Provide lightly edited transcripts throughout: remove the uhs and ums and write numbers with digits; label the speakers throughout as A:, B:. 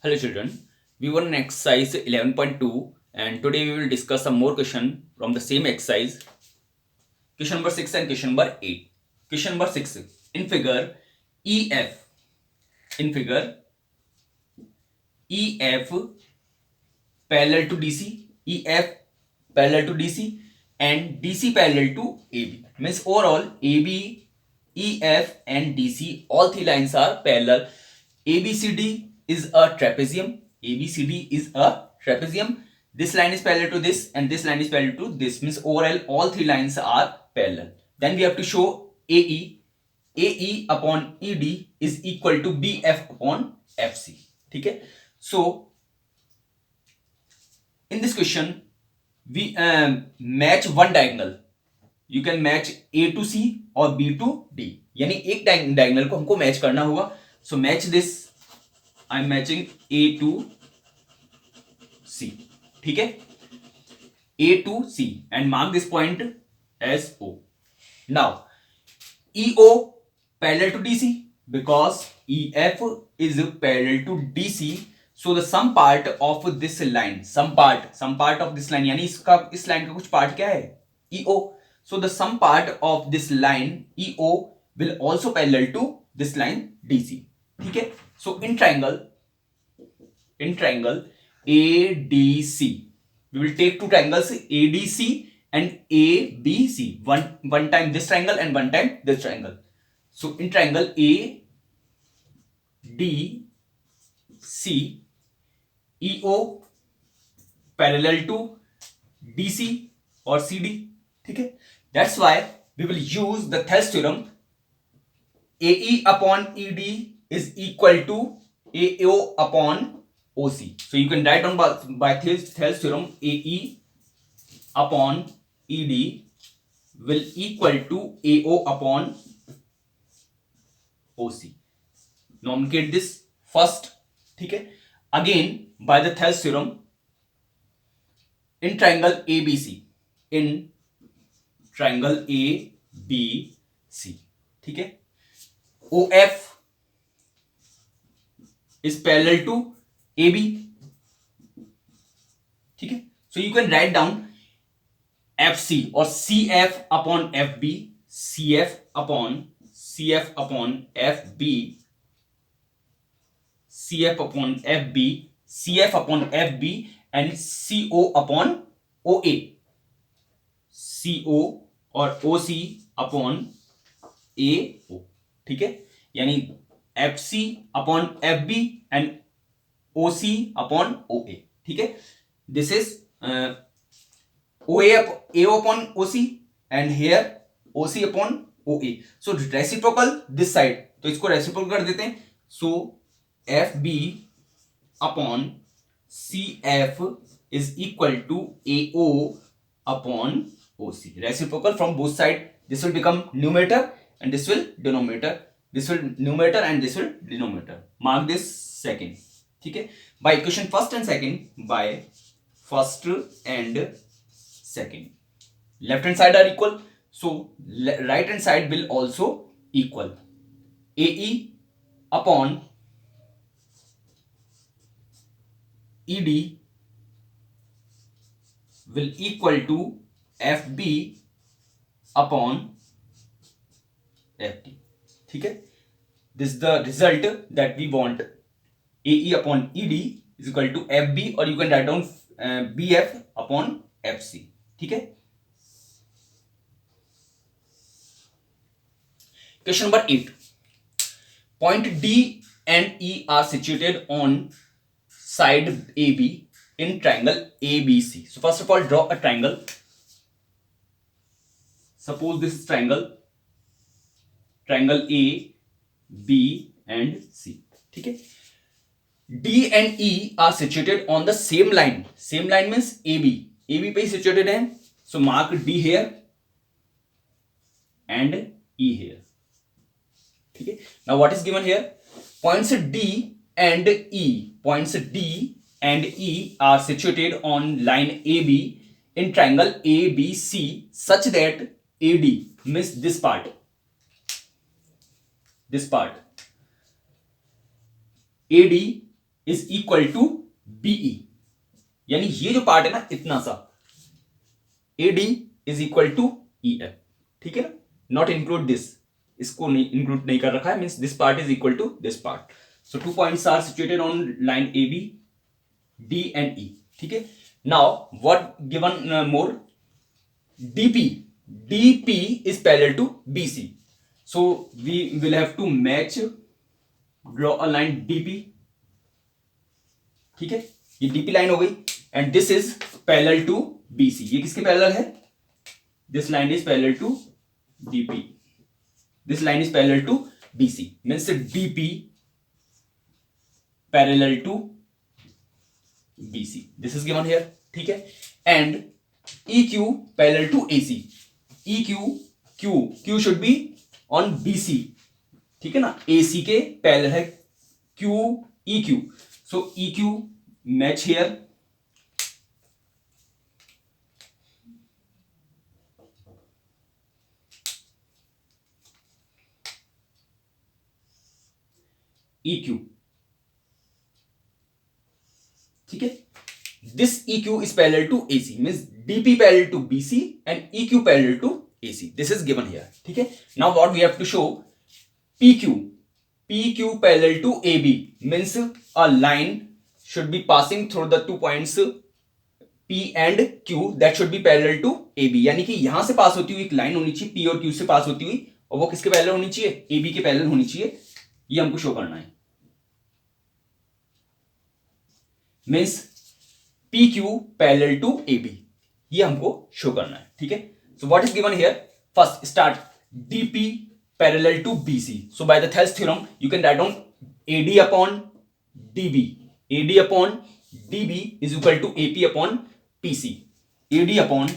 A: Hello children, we were in exercise 11.2 and today we will discuss some more question from the same exercise. Question number 6 and question number 8. Question number 6. In figure EF, in figure EF parallel to DC, EF parallel to DC and DC parallel to AB. Means overall AB, EF and DC, all three lines are parallel. ABCD is a trapezium. ABCD is a trapezium. This line is parallel to this and this line is parallel to this. Means overall all three lines are parallel. Then we have to show AE. AE upon ED is equal to BF upon FC. Okay. So in this question we match one diagonal. You can match A to C और B to D. यानी एक diagonal को हमको match करना होगा. So match this. I am matching A to C. ठीक है, A to C and mark this point as O. Now EO parallel to DC because EF is parallel to DC. So the some part of this line, some part of this line, यानी इसका इस line का कुछ part क्या है, EO. So the some part of this line EO will also parallel to this line DC. ठीक है. So in triangle ADC, we will take two triangles ADC and ABC. One time this triangle and one time this triangle. So in triangle ADC, EO parallel to DC or CD. ठीक है. That's why we will use the Thales theorem. AE upon ED is equal to AO upon OC. So you can write down by Thales theorem AE upon ED will equal to AO upon OC. Nomenclate this first. ठीक है. Again by the Thales theorem, in triangle ABC, ठीक है, OF is parallel to AB. ठीक है. So you can write down FC or CF upon FB, CF upon FB, CF upon FB, CF upon FB and CO upon OA, CO और OC upon AO. ठीक है. यानी FC upon FB and OC upon OA. ठीक है. This is AO upon OC and here OC upon OA. So reciprocal this side, तो इसको reciprocal कर देते हैं. So FB upon CF is equal to AO upon OC. Reciprocal from both sides. This will become numerator and this will denominator. This will numerator and this will denominator. Mark this second. ठीक है. By equation first and second, by first and second, left hand side are equal. So right hand side will also equal. AE upon ED will equal to FB upon FD. ठीक है. This is the result that we want. AE upon ED is equal to FB or you can write down BF upon FC. ठीक है. Question number 8. Point D and E are situated on side AB in triangle ABC. So first of all draw a triangle. Suppose this is triangle A, B and C. ठीक है. D and E are situated on the same line. Same line means AB. AB पे situated है. So mark D here and E here. ठीक है. Now what is given here? Points D and E are situated on line AB in triangle ABC such that AD means this part. AD is equal to BE, यानी ये जो part है ना इतना सा, AD is equal to E F, ठीक है ना, नॉट इंक्लूड दिस, इसको नहीं इंक्लूड नहीं कर रखा है, means this part is equal to this part. So 2 points are situated on line A B D and E, ठीक है. Now what given more, DP, DP is parallel to BC, so we will have to match, draw a line DP, ठीक है, ये DP line हो गई, and this is parallel to BC. ये किसके पैरेलल है, this line is parallel to DP, this line is parallel to BC, means DP parallel to BC, this is given here, ठीक है. And EQ parallel to AC, EQ Q should be on BC, ठीक है ना, AC के parallel है EQ, so EQ match here, EQ, ठीक है. This EQ is parallel to AC, means DP parallel to BC and EQ parallel to AC. This is given here, ठीक है. Now what we have to show, PQ parallel to AB, means a line should be passing through the 2 points P and Q, that should be parallel to AB, यानी कि यहां से पास होती हुई एक line होनी चाहिए P और Q से पास होती हुई, और वो किसके पैरेलल होनी चाहिए, AB के पैरेलल होनी चाहिए, ये हमको शो करना है. Means PQ parallel to AB, ये हमको शो करना है, ठीक है. So what is given here, first start DP parallel to BC, so by the Thales theorem you can write down AD upon DB, AD upon DB is equal to AP upon PC, AD upon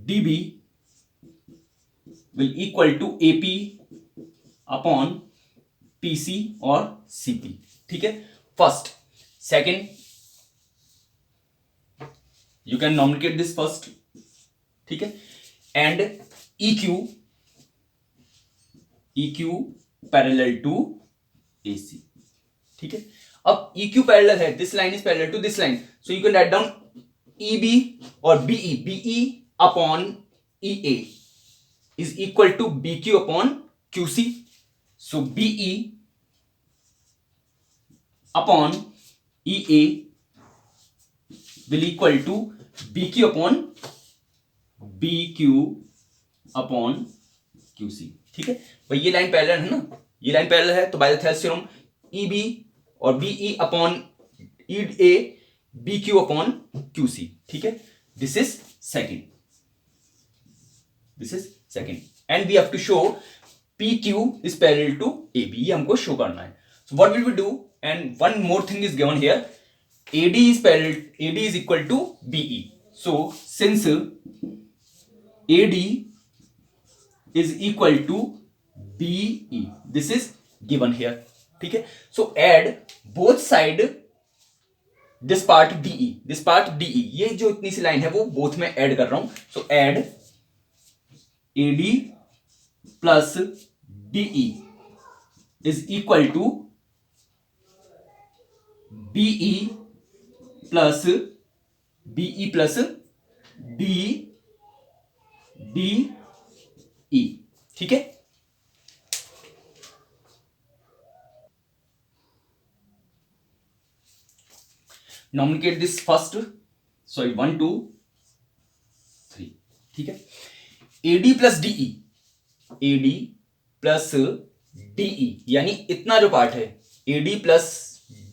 A: DB will equal to AP upon PC और CP, ठीक है. First, second, you can nominate this first, ठीक है. And EQ parallel to AC, ठीक है. अब EQ parallel है, this line is parallel to this line, so you can write down EB और BE upon EA is equal to BQ upon QC, so BE upon EA will equal to BQ upon BQ upon QC, ठीक है. भाई ये line parallel है ना, ये line parallel है, तो by the Thales theorem EB और BE upon EA BQ upon QC, ठीक है. This is second, and we have to show PQ is parallel to AB, ये हमको शो करना है. So what will we do, and one more thing is given here, AD is equal to BE, so since AD is equal to BE, this is given here, ठीक है. so add both side this part DE, ये जो इतनी सी line है वो both में add कर रहा हूं, so add AD plus DE is equal to BE plus DE, ठीक है. नॉमिनेट दिस फर्स्ट, सॉरी 1 2 3, ठीक है. AD प्लस DE यानी इतना जो पार्ट है AD plus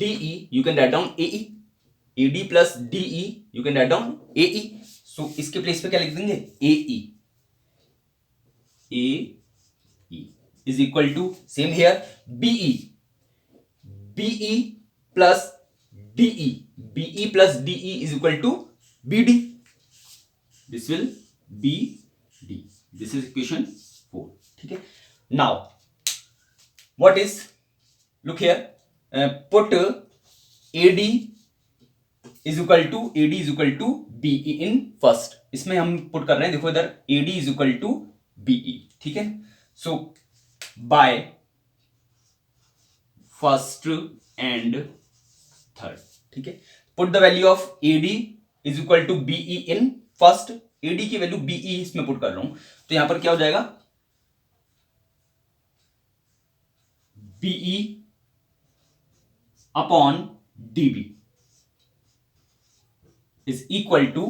A: DE, you can write down AE, AD plus DE you can write down AE, so इसके place पे क्या लिख देंगे, AE is equal to same here BE plus DE is equal to BD, this will be D, this is equation 4, ठीक है. Now what is, look here, put AD is equal to BE in first, इसमें हम put कर रहे हैं, देखो इधर AD is equal to BE, ठीक है. So by first and third, ठीक है। Put the value of AD is equal to BE in first, AD की वैल्यू बीई इसमें पुट कर रहा हूं, तो यहां पर क्या हो जाएगा, BE upon DB is equal to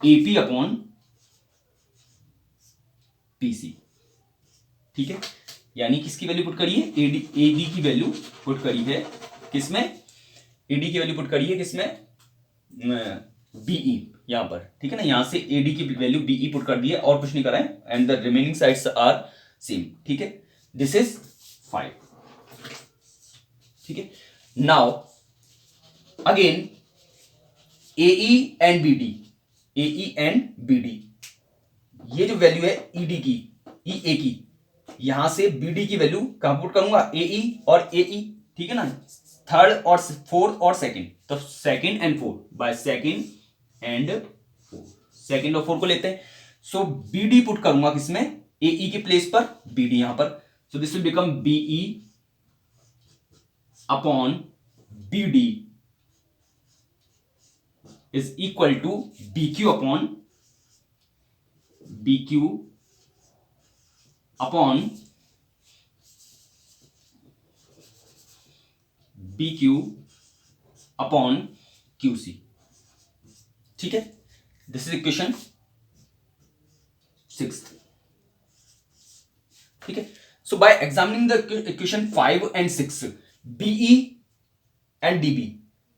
A: AP upon PC, ठीक है। यानी किसकी वैल्यू पुट करी है, एडी की वैल्यू पुट करी है किसमें, एडी की वैल्यू पुट करी है किसमें, बीई यहां पर, ठीक है ना। यहां से एडी की वैल्यू बीई पुट कर दी है और कुछ नहीं करा है, and the remaining sides are same, ठीक है। दिस इज 5, ठीक है। Now again AE and BD, AE and BD, ये जो वैल्यू है ईडी की, ईए की, यहां से बीडी की वैल्यू कहां पुट करूंगा, एई और एई, ठीक है ना। थर्ड और फोर्थ और सेकंड, तो second and fourth, by second and fourth, second और फोर्थ को लेते हैं। सो बीडी पुट करूंगा किसमें, एई के प्लेस पर बीडी यहां पर, so this will become BE upon BD is equal to BQ upon BQ upon BQ upon QC, ठीक है। दिस इज इक्वेशन 6, ठीक है। So by examining the equation 5 and 6, BE and DB,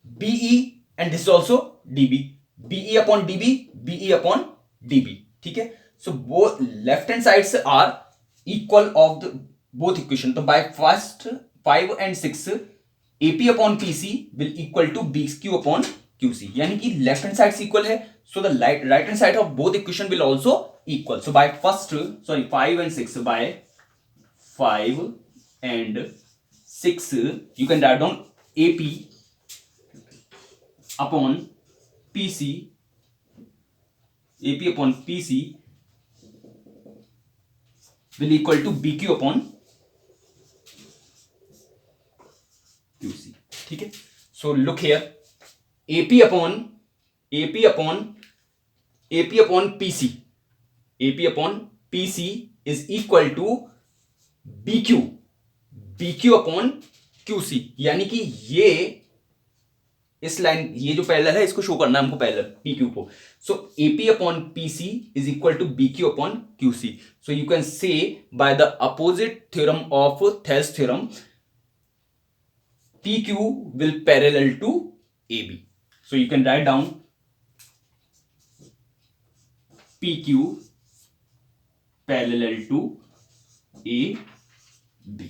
A: BE and this also DB, BE upon DB, BE upon DB, ठीक है। So both left hand sides are equal of the both equation, तो by first 5 and 6 AP upon PC will equal to BQ upon QC, यानी कि left hand side equal है, so the right hand side of both equation will also equal. So by first 5 and 6, by 5 and 6 you can write down AP upon PC, AP upon PC will equal to BQ upon QC, ठीक है। So look here, AP upon PC, AP upon PC is equal to BQ upon QC, यानी कि ये इस line, ये जो parallel है इसको शो करना है हमको पैरेलल PQ को। So AP upon PC is equal to BQ upon QC। So you can say by the opposite theorem of Thales theorem, PQ will parallel to AB। So you can write down PQ parallel to AB,